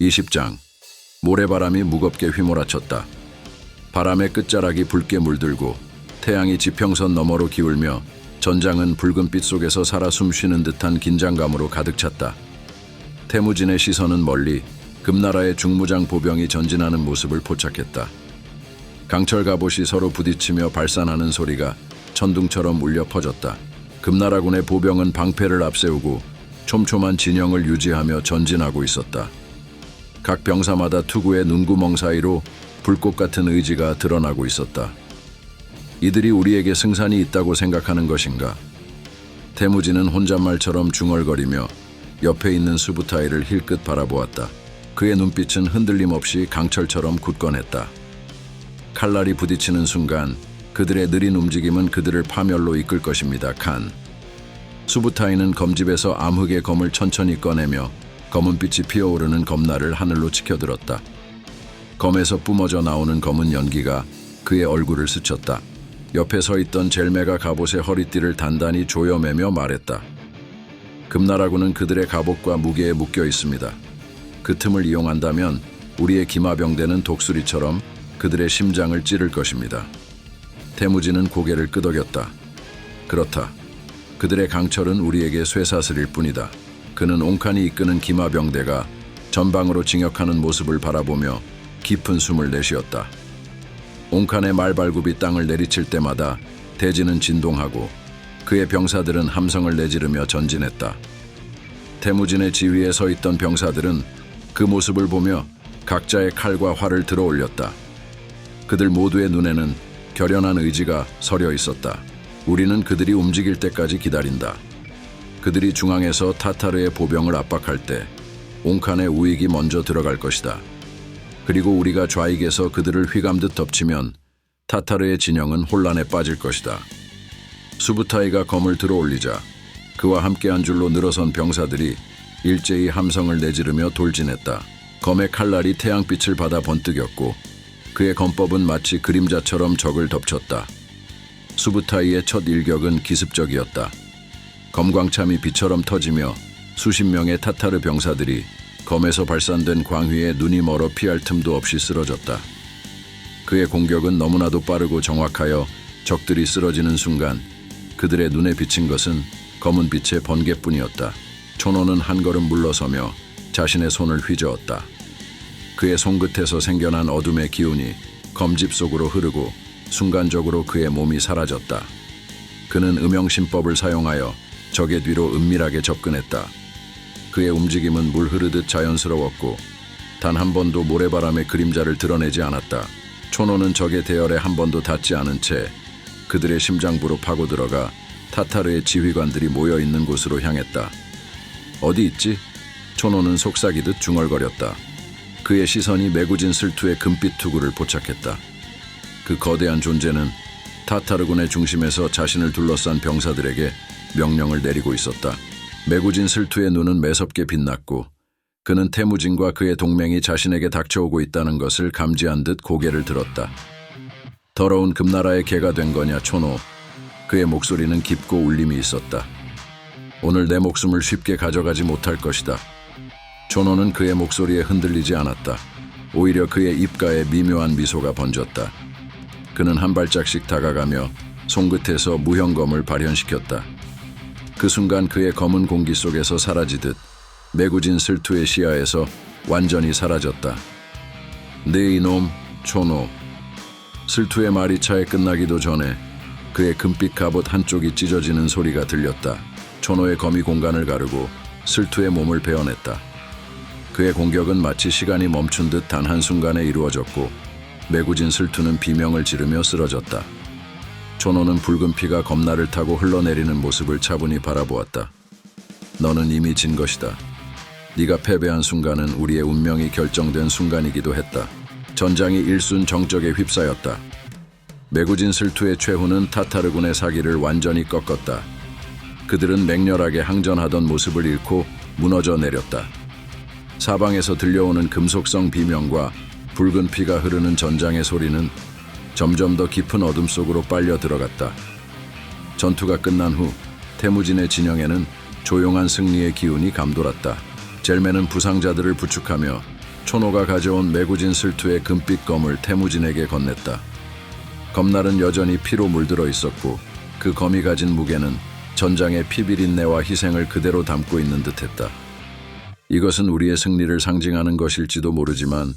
20장. 모래바람이 무겁게 휘몰아쳤다. 바람의 끝자락이 붉게 물들고 태양이 지평선 너머로 기울며 전장은 붉은빛 속에서 살아 숨쉬는 듯한 긴장감으로 가득 찼다. 태무진의 시선은 멀리 금나라의 중무장 보병이 전진하는 모습을 포착했다. 강철 갑옷이 서로 부딪히며 발산하는 소리가 천둥처럼 울려 퍼졌다. 금나라군의 보병은 방패를 앞세우고 촘촘한 진영을 유지하며 전진하고 있었다. 각 병사마다 투구의 눈구멍 사이로 불꽃 같은 의지가 드러나고 있었다. 이들이 우리에게 승산이 있다고 생각하는 것인가? 태무진은 혼잣말처럼 중얼거리며 옆에 있는 수부타이를 힐끗 바라보았다. 그의 눈빛은 흔들림 없이 강철처럼 굳건했다. 칼날이 부딪히는 순간 그들의 느린 움직임은 그들을 파멸로 이끌 것입니다. 칸. 수부타이는 검집에서 암흑의 검을 천천히 꺼내며 검은빛이 피어오르는 검날을 하늘로 치켜들었다. 검에서 뿜어져 나오는 검은 연기가 그의 얼굴을 스쳤다. 옆에 서 있던 젤메가 갑옷의 허리띠를 단단히 조여매며 말했다. 금나라군은 그들의 갑옷과 무게에 묶여 있습니다. 그 틈을 이용한다면 우리의 기마병대는 독수리처럼 그들의 심장을 찌를 것입니다. 태무진은 고개를 끄덕였다. 그렇다. 그들의 강철은 우리에게 쇠사슬일 뿐이다. 그는 옹칸이 이끄는 기마병대가 전방으로 진격하는 모습을 바라보며 깊은 숨을 내쉬었다. 옹칸의 말발굽이 땅을 내리칠 때마다 대지는 진동하고 그의 병사들은 함성을 내지르며 전진했다. 태무진의 지휘에 서 있던 병사들은 그 모습을 보며 각자의 칼과 활을 들어 올렸다. 그들 모두의 눈에는 결연한 의지가 서려 있었다. 우리는 그들이 움직일 때까지 기다린다. 그들이 중앙에서 타타르의 보병을 압박할 때 옹칸의 우익이 먼저 들어갈 것이다. 그리고 우리가 좌익에서 그들을 휘감듯 덮치면 타타르의 진영은 혼란에 빠질 것이다. 수부타이가 검을 들어 올리자 그와 함께 한 줄로 늘어선 병사들이 일제히 함성을 내지르며 돌진했다. 검의 칼날이 태양빛을 받아 번뜩였고 그의 검법은 마치 그림자처럼 적을 덮쳤다. 수부타이의 첫 일격은 기습적이었다. 검광참이 비처럼 터지며 수십 명의 타타르 병사들이 검에서 발산된 광휘에 눈이 멀어 피할 틈도 없이 쓰러졌다. 그의 공격은 너무나도 빠르고 정확하여 적들이 쓰러지는 순간 그들의 눈에 비친 것은 검은 빛의 번개뿐이었다. 촌호는 한 걸음 물러서며 자신의 손을 휘저었다. 그의 손끝에서 생겨난 어둠의 기운이 검집 속으로 흐르고 순간적으로 그의 몸이 사라졌다. 그는 음영신법을 사용하여 적의 뒤로 은밀하게 접근했다. 그의 움직임은 물 흐르듯 자연스러웠고 단 한 번도 모래바람의 그림자를 드러내지 않았다. 촌호는 적의 대열에 한 번도 닿지 않은 채 그들의 심장부로 파고들어가 타타르의 지휘관들이 모여있는 곳으로 향했다. 어디 있지? 촌호는 속삭이듯 중얼거렸다. 그의 시선이 메구진 슬투의 금빛 투구를 포착했다. 그 거대한 존재는 타타르군의 중심에서 자신을 둘러싼 병사들에게 명령을 내리고 있었다. 메구진 슬투의 눈은 매섭게 빛났고 그는 태무진과 그의 동맹이 자신에게 닥쳐오고 있다는 것을 감지한 듯 고개를 들었다. 더러운 금나라의 개가 된 거냐 촌호. 그의 목소리는 깊고 울림이 있었다. 오늘 내 목숨을 쉽게 가져가지 못할 것이다. 촌호는 그의 목소리에 흔들리지 않았다. 오히려 그의 입가에 미묘한 미소가 번졌다. 그는 한 발짝씩 다가가며 손끝에서 무형검을 발현시켰다. 그 순간 그의 검은 공기 속에서 사라지듯 메구진 슬투의 시야에서 완전히 사라졌다. 네 이놈 촌호. 슬투의 말이 차에 끝나기도 전에 그의 금빛 갑옷 한쪽이 찢어지는 소리가 들렸다. 촌호의 검이 공간을 가르고 슬투의 몸을 베어냈다. 그의 공격은 마치 시간이 멈춘 듯 단 한순간에 이루어졌고 메구진 슬투는 비명을 지르며 쓰러졌다. 촌호는 붉은 피가 검날을 타고 흘러내리는 모습을 차분히 바라보았다. 너는 이미 진 것이다. 네가 패배한 순간은 우리의 운명이 결정된 순간이기도 했다. 전장이 일순 정적에 휩싸였다. 메구진 슬투의 최후는 타타르군의 사기를 완전히 꺾었다. 그들은 맹렬하게 항전하던 모습을 잃고 무너져 내렸다. 사방에서 들려오는 금속성 비명과 붉은 피가 흐르는 전장의 소리는 점점 더 깊은 어둠 속으로 빨려 들어갔다. 전투가 끝난 후 태무진의 진영에는 조용한 승리의 기운이 감돌았다. 젤메는 부상자들을 부축하며 촌호가 가져온 매구진 슬투의 금빛 검을 태무진에게 건넸다. 검날은 여전히 피로 물들어 있었고 그 검이 가진 무게는 전장의 피비린내와 희생을 그대로 담고 있는 듯했다. 이것은 우리의 승리를 상징하는 것일지도 모르지만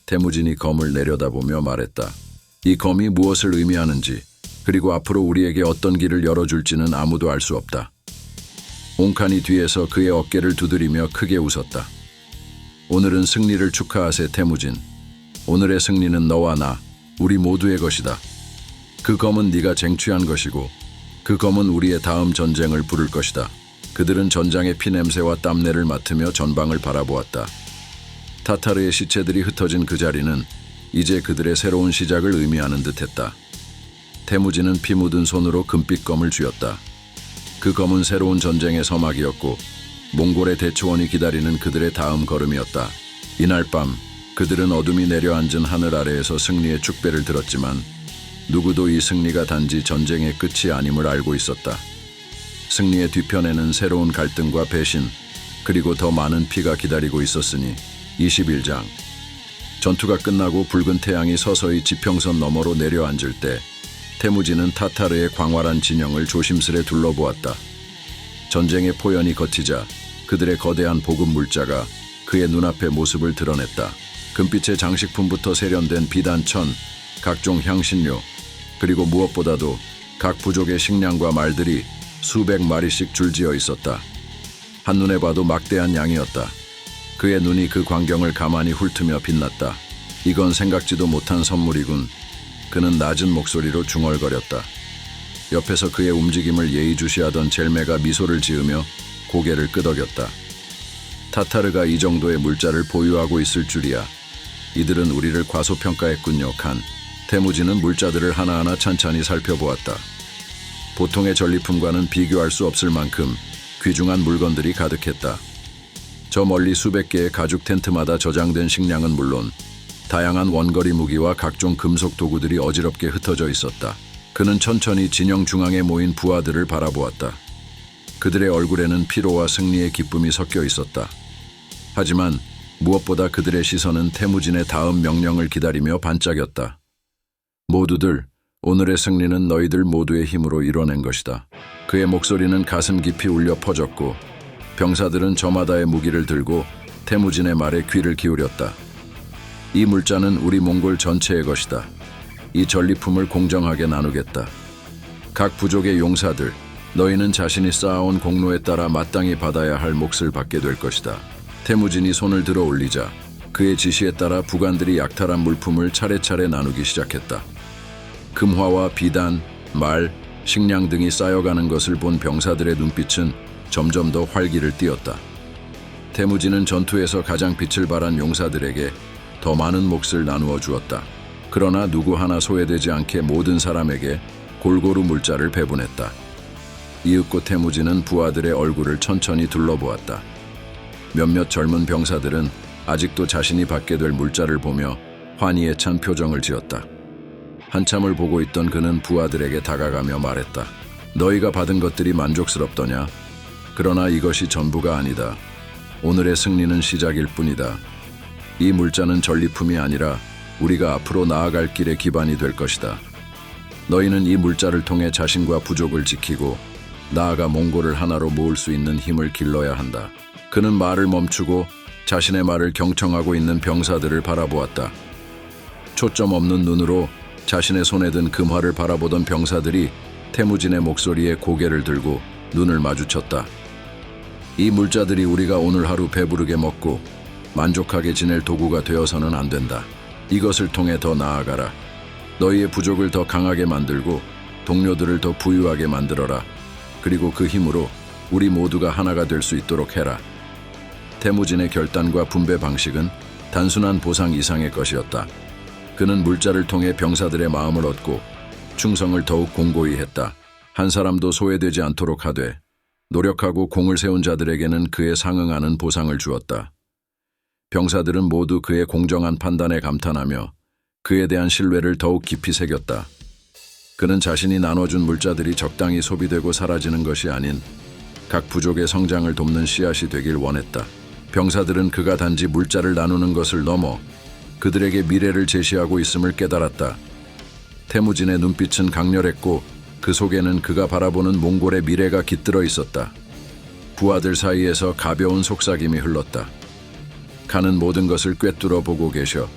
태무진이 검을 내려다보며 말했다. 이 검이 무엇을 의미하는지 그리고 앞으로 우리에게 어떤 길을 열어줄지는 아무도 알 수 없다. 옹칸이 뒤에서 그의 어깨를 두드리며 크게 웃었다. 오늘은 승리를 축하하세 태무진. 오늘의 승리는 너와 나, 우리 모두의 것이다. 그 검은 네가 쟁취한 것이고 그 검은 우리의 다음 전쟁을 부를 것이다. 그들은 전장의 피냄새와 땀내를 맡으며 전방을 바라보았다. 타타르의 시체들이 흩어진 그 자리는 이제 그들의 새로운 시작을 의미하는 듯했다. 태무진은 피 묻은 손으로 금빛 검을 쥐었다. 그 검은 새로운 전쟁의 서막이었고 몽골의 대초원이 기다리는 그들의 다음 걸음이었다. 이날 밤 그들은 어둠이 내려앉은 하늘 아래에서 승리의 축배를 들었지만 누구도 이 승리가 단지 전쟁의 끝이 아님을 알고 있었다. 승리의 뒤편에는 새로운 갈등과 배신 그리고 더 많은 피가 기다리고 있었으니 21장 전투가 끝나고 붉은 태양이 서서히 지평선 너머로 내려앉을 때 태무진은 타타르의 광활한 진영을 조심스레 둘러보았다. 전쟁의 포연이 걷히자 그들의 거대한 보급 물자가 그의 눈앞에 모습을 드러냈다. 금빛의 장식품부터 세련된 비단천, 각종 향신료, 그리고 무엇보다도 각 부족의 식량과 말들이 수백 마리씩 줄지어 있었다. 한눈에 봐도 막대한 양이었다. 그의 눈이 그 광경을 가만히 훑으며 빛났다. 이건 생각지도 못한 선물이군. 그는 낮은 목소리로 중얼거렸다. 옆에서 그의 움직임을 예의주시하던 젤메가 미소를 지으며 고개를 끄덕였다. 타타르가 이 정도의 물자를 보유하고 있을 줄이야. 이들은 우리를 과소평가했군요, 칸. 태무진은 물자들을 하나하나 찬찬히 살펴보았다. 보통의 전리품과는 비교할 수 없을 만큼 귀중한 물건들이 가득했다. 저 멀리 수백 개의 가죽 텐트마다 저장된 식량은 물론 다양한 원거리 무기와 각종 금속 도구들이 어지럽게 흩어져 있었다. 그는 천천히 진영 중앙에 모인 부하들을 바라보았다. 그들의 얼굴에는 피로와 승리의 기쁨이 섞여 있었다. 하지만 무엇보다 그들의 시선은 태무진의 다음 명령을 기다리며 반짝였다. 모두들, 오늘의 승리는 너희들 모두의 힘으로 이뤄낸 것이다. 그의 목소리는 가슴 깊이 울려 퍼졌고 병사들은 저마다의 무기를 들고 태무진의 말에 귀를 기울였다. 이 물자는 우리 몽골 전체의 것이다. 이 전리품을 공정하게 나누겠다. 각 부족의 용사들, 너희는 자신이 쌓아온 공로에 따라 마땅히 받아야 할 몫을 받게 될 것이다. 태무진이 손을 들어 올리자 그의 지시에 따라 부관들이 약탈한 물품을 차례차례 나누기 시작했다. 금화와 비단, 말, 식량 등이 쌓여가는 것을 본 병사들의 눈빛은 점점 더 활기를 띠었다. 태무진은 전투에서 가장 빛을 발한 용사들에게 더 많은 몫을 나누어 주었다. 그러나 누구 하나 소외되지 않게 모든 사람에게 골고루 물자를 배분했다. 이윽고 태무진은 부하들의 얼굴을 천천히 둘러보았다. 몇몇 젊은 병사들은 아직도 자신이 받게 될 물자를 보며 환희에 찬 표정을 지었다. 한참을 보고 있던 그는 부하들에게 다가가며 말했다. 너희가 받은 것들이 만족스럽더냐? 그러나 이것이 전부가 아니다. 오늘의 승리는 시작일 뿐이다. 이 물자는 전리품이 아니라 우리가 앞으로 나아갈 길의 기반이 될 것이다. 너희는 이 물자를 통해 자신과 부족을 지키고 나아가 몽골을 하나로 모을 수 있는 힘을 길러야 한다. 그는 말을 멈추고 자신의 말을 경청하고 있는 병사들을 바라보았다. 초점 없는 눈으로 자신의 손에 든 금화를 바라보던 병사들이 태무진의 목소리에 고개를 들고 눈을 마주쳤다. 이 물자들이 우리가 오늘 하루 배부르게 먹고 만족하게 지낼 도구가 되어서는 안 된다. 이것을 통해 더 나아가라. 너희의 부족을 더 강하게 만들고 동료들을 더 부유하게 만들어라. 그리고 그 힘으로 우리 모두가 하나가 될 수 있도록 해라. 태무진의 결단과 분배 방식은 단순한 보상 이상의 것이었다. 그는 물자를 통해 병사들의 마음을 얻고 충성을 더욱 공고히 했다. 한 사람도 소외되지 않도록 하되 노력하고 공을 세운 자들에게는 그에 상응하는 보상을 주었다. 병사들은 모두 그의 공정한 판단에 감탄하며 그에 대한 신뢰를 더욱 깊이 새겼다. 그는 자신이 나눠준 물자들이 적당히 소비되고 사라지는 것이 아닌 각 부족의 성장을 돕는 씨앗이 되길 원했다. 병사들은 그가 단지 물자를 나누는 것을 넘어 그들에게 미래를 제시하고 있음을 깨달았다. 태무진의 눈빛은 강렬했고 그 속에는 그가 바라보는 몽골의 미래가 깃들어 있었다. 부하들 사이에서 가벼운 속삭임이 흘렀다. 칸은 모든 것을 꿰뚫어 보고 계셔.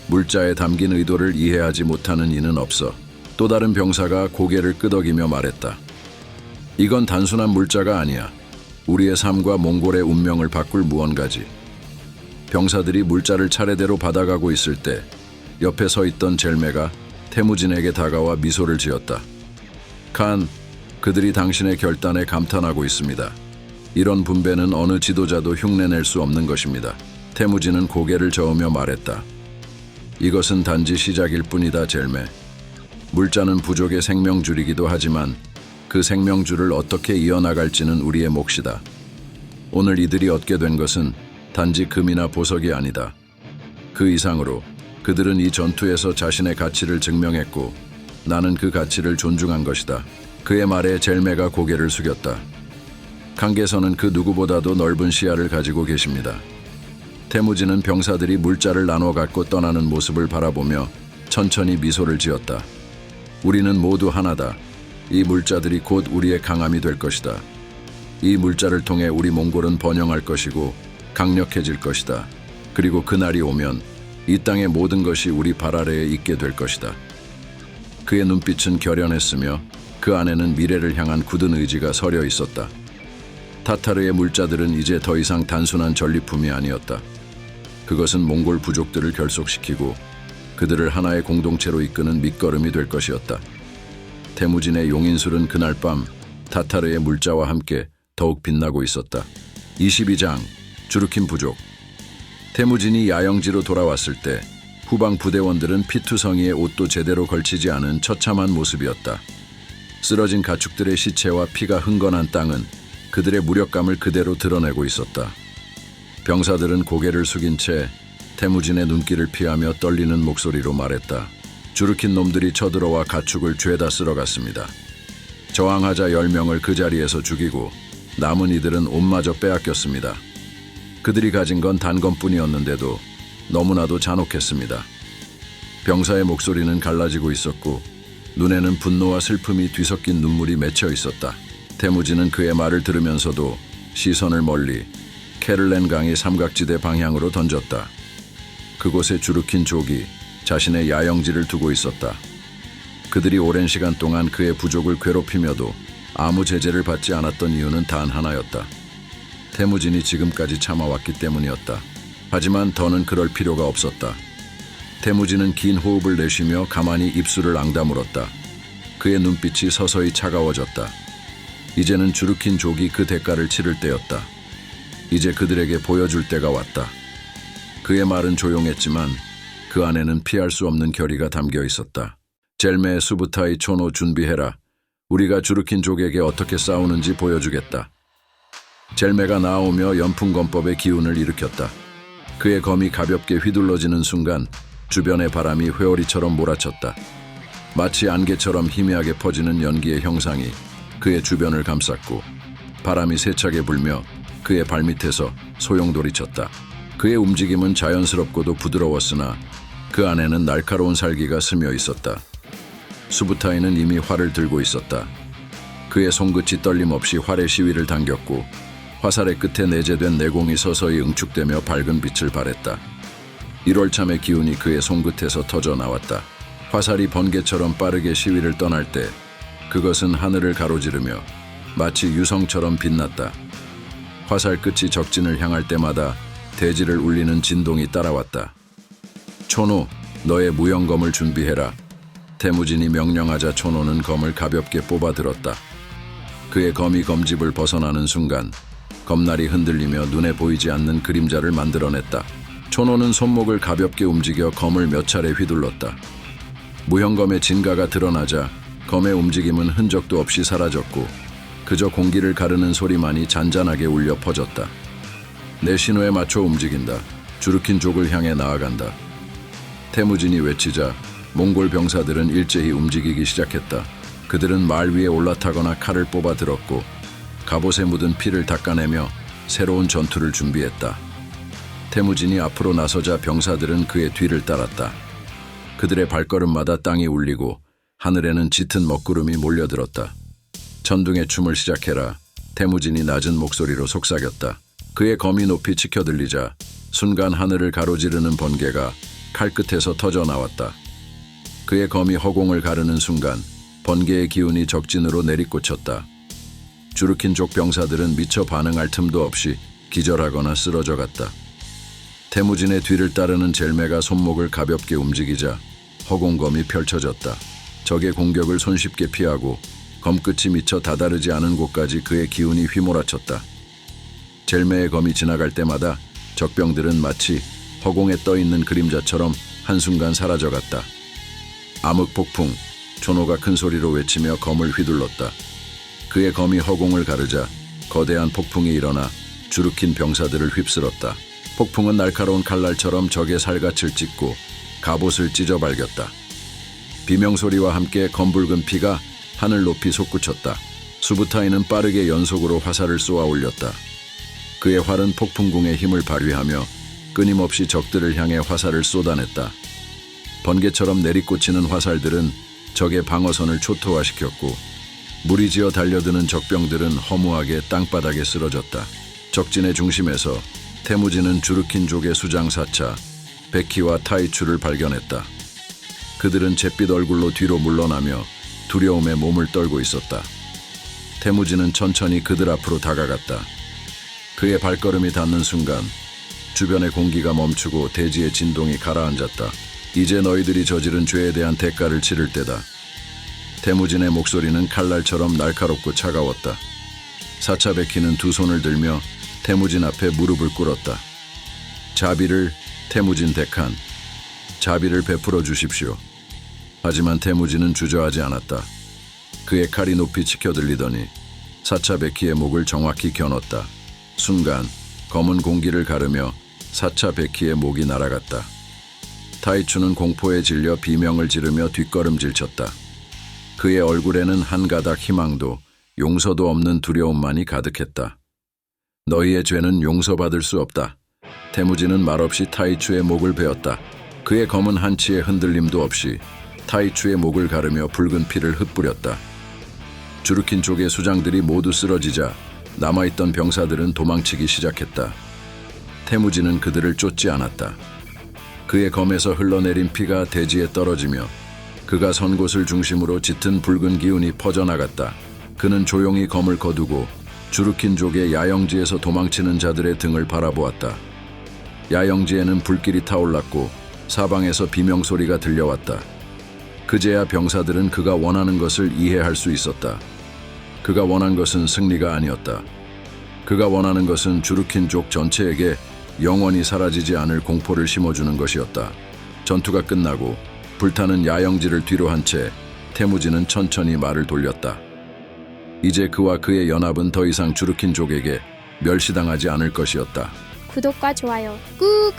물자에 담긴 의도를 이해하지 못하는 이는 없어. 또 다른 병사가 고개를 끄덕이며 말했다. 이건 단순한 물자가 아니야. 우리의 삶과 몽골의 운명을 바꿀 무언가지. 병사들이 물자를 차례대로 받아가고 있을 때 옆에 서 있던 젤메가 태무진에게 다가와 미소를 지었다. 칸, 그들이 당신의 결단에 감탄하고 있습니다. 이런 분배는 어느 지도자도 흉내낼 수 없는 것입니다. 태무진은 고개를 저으며 말했다. 이것은 단지 시작일 뿐이다, 젤메. 물자는 부족의 생명줄이기도 하지만 그 생명줄을 어떻게 이어나갈지는 우리의 몫이다. 오늘 이들이 얻게 된 것은 단지 금이나 보석이 아니다. 그 이상으로 그들은 이 전투에서 자신의 가치를 증명했고 나는 그 가치를 존중한 것이다. 그의 말에 젤메가 고개를 숙였다. 칸께서는 그 누구보다도 넓은 시야를 가지고 계십니다. 태무진은 병사들이 물자를 나눠 갖고 떠나는 모습을 바라보며 천천히 미소를 지었다. 우리는 모두 하나다. 이 물자들이 곧 우리의 강함이 될 것이다. 이 물자를 통해 우리 몽골은 번영할 것이고 강력해질 것이다. 그리고 그날이 오면 이 땅의 모든 것이 우리 발 아래에 있게 될 것이다. 그의 눈빛은 결연했으며 그 안에는 미래를 향한 굳은 의지가 서려 있었다. 타타르의 물자들은 이제 더 이상 단순한 전리품이 아니었다. 그것은 몽골 부족들을 결속시키고 그들을 하나의 공동체로 이끄는 밑거름이 될 것이었다. 태무진의 용인술은 그날 밤 타타르의 물자와 함께 더욱 빛나고 있었다. 22장 주르킨 부족. 태무진이 야영지로 돌아왔을 때 후방 부대원들은 피투성이의 옷도 제대로 걸치지 않은 처참한 모습이었다. 쓰러진 가축들의 시체와 피가 흥건한 땅은 그들의 무력감을 그대로 드러내고 있었다. 병사들은 고개를 숙인 채 태무진의 눈길을 피하며 떨리는 목소리로 말했다. 주르킨 놈들이 쳐들어와 가축을 죄다 쓸어갔습니다. 저항하자 10명을 그 자리에서 죽이고 남은 이들은 옷마저 빼앗겼습니다. 그들이 가진 건 단검뿐이었는데도 너무나도 잔혹했습니다. 병사의 목소리는 갈라지고 있었고 눈에는 분노와 슬픔이 뒤섞인 눈물이 맺혀 있었다. 태무진은 그의 말을 들으면서도 시선을 멀리 케를렌 강의 삼각지대 방향으로 던졌다. 그곳에 주르킨 족이 자신의 야영지를 두고 있었다. 그들이 오랜 시간 동안 그의 부족을 괴롭히며도 아무 제재를 받지 않았던 이유는 단 하나였다. 태무진이 지금까지 참아왔기 때문이었다. 하지만 더는 그럴 필요가 없었다. 태무진은 긴 호흡을 내쉬며 가만히 입술을 앙다물었다. 그의 눈빛이 서서히 차가워졌다. 이제는 주르킨 족이 그 대가를 치를 때였다. 이제 그들에게 보여줄 때가 왔다. 그의 말은 조용했지만 그 안에는 피할 수 없는 결의가 담겨 있었다. 젤메 수부타이 초노 준비해라. 우리가 주르킨 족에게 어떻게 싸우는지 보여주겠다. 젤메가 나오며 연풍검법의 기운을 일으켰다. 그의 검이 가볍게 휘둘러지는 순간 주변의 바람이 회오리처럼 몰아쳤다. 마치 안개처럼 희미하게 퍼지는 연기의 형상이 그의 주변을 감쌌고 바람이 세차게 불며 그의 발밑에서 소용돌이 쳤다. 그의 움직임은 자연스럽고도 부드러웠으나 그 안에는 날카로운 살기가 스며 있었다. 수부타이는 이미 활을 들고 있었다. 그의 손끝이 떨림없이 활의 시위를 당겼고 화살의 끝에 내재된 내공이 서서히 응축되며 밝은 빛을 발했다. 1월참의 기운이 그의 손끝에서 터져 나왔다. 화살이 번개처럼 빠르게 시위를 떠날 때 그것은 하늘을 가로지르며 마치 유성처럼 빛났다. 화살 끝이 적진을 향할 때마다 대지를 울리는 진동이 따라왔다. 초노, 너의 무용검을 준비해라. 태무진이 명령하자 초노는 검을 가볍게 뽑아들었다. 그의 검이 검집을 벗어나는 순간 검날이 흔들리며 눈에 보이지 않는 그림자를 만들어냈다. 초노는 손목을 가볍게 움직여 검을 몇 차례 휘둘렀다. 무형검의 진가가 드러나자 검의 움직임은 흔적도 없이 사라졌고 그저 공기를 가르는 소리만이 잔잔하게 울려 퍼졌다. 내 신호에 맞춰 움직인다. 주르킨 족을 향해 나아간다. 태무진이 외치자 몽골 병사들은 일제히 움직이기 시작했다. 그들은 말 위에 올라타거나 칼을 뽑아 들었고 갑옷에 묻은 피를 닦아내며 새로운 전투를 준비했다. 태무진이 앞으로 나서자 병사들은 그의 뒤를 따랐다. 그들의 발걸음마다 땅이 울리고 하늘에는 짙은 먹구름이 몰려들었다. 천둥의 춤을 시작해라. 태무진이 낮은 목소리로 속삭였다. 그의 검이 높이 치켜 들리자 순간 하늘을 가로지르는 번개가 칼끝에서 터져 나왔다. 그의 검이 허공을 가르는 순간 번개의 기운이 적진으로 내리꽂혔다. 주르킨족 병사들은 미처 반응할 틈도 없이 기절하거나 쓰러져 갔다. 태무진의 뒤를 따르는 젤메가 손목을 가볍게 움직이자 허공검이 펼쳐졌다. 적의 공격을 손쉽게 피하고 검끝이 미처 다다르지 않은 곳까지 그의 기운이 휘몰아쳤다. 젤메의 검이 지나갈 때마다 적병들은 마치 허공에 떠있는 그림자처럼 한순간 사라져갔다. 암흑폭풍, 촌호가 큰 소리로 외치며 검을 휘둘렀다. 그의 검이 허공을 가르자 거대한 폭풍이 일어나 주르킨 병사들을 휩쓸었다. 폭풍은 날카로운 칼날처럼 적의 살갗을 찢고 갑옷을 찢어 발겼다. 비명소리와 함께 검붉은 피가 하늘 높이 솟구쳤다. 수부타이는 빠르게 연속으로 화살을 쏘아 올렸다. 그의 활은 폭풍궁의 힘을 발휘하며 끊임없이 적들을 향해 화살을 쏟아냈다. 번개처럼 내리꽂히는 화살들은 적의 방어선을 초토화시켰고 무리지어 달려드는 적병들은 허무하게 땅바닥에 쓰러졌다. 적진의 중심에서 태무진은 주르킨족의 수장 사차 베키와 타이추를 발견했다. 그들은 잿빛 얼굴로 뒤로 물러나며 두려움에 몸을 떨고 있었다. 태무진은 천천히 그들 앞으로 다가갔다. 그의 발걸음이 닿는 순간 주변의 공기가 멈추고 대지의 진동이 가라앉았다. 이제 너희들이 저지른 죄에 대한 대가를 치를 때다. 태무진의 목소리는 칼날처럼 날카롭고 차가웠다. 사차 베키는 두 손을 들며 태무진 앞에 무릎을 꿇었다. 자비를, 태무진 대칸, 자비를 베풀어 주십시오. 하지만 태무진은 주저하지 않았다. 그의 칼이 높이 치켜 들리더니 사차 베키의 목을 정확히 겨눴다. 순간 검은 공기를 가르며 사차 베키의 목이 날아갔다. 타이추는 공포에 질려 비명을 지르며 뒷걸음질쳤다. 그의 얼굴에는 한 가닥 희망도 용서도 없는 두려움만이 가득했다. 너희의 죄는 용서받을 수 없다. 태무진은 말없이 타이추의 목을 베었다. 그의 검은 한치의 흔들림도 없이 타이추의 목을 가르며 붉은 피를 흩뿌렸다. 주르킨 쪽의 수장들이 모두 쓰러지자 남아있던 병사들은 도망치기 시작했다. 태무진은 그들을 쫓지 않았다. 그의 검에서 흘러내린 피가 대지에 떨어지며 그가 선 곳을 중심으로 짙은 붉은 기운이 퍼져나갔다. 그는 조용히 검을 거두고 주르킨족의 야영지에서 도망치는 자들의 등을 바라보았다. 야영지에는 불길이 타올랐고 사방에서 비명소리가 들려왔다. 그제야 병사들은 그가 원하는 것을 이해할 수 있었다. 그가 원한 것은 승리가 아니었다. 그가 원하는 것은 주르킨족 전체에게 영원히 사라지지 않을 공포를 심어주는 것이었다. 전투가 끝나고 불타는 야영지를 뒤로 한 채 태무진은 천천히 말을 돌렸다. 이제 그와 그의 연합은 더 이상 주르킨족에게 멸시당하지 않을 것이었다. 구독과 좋아요 꾹!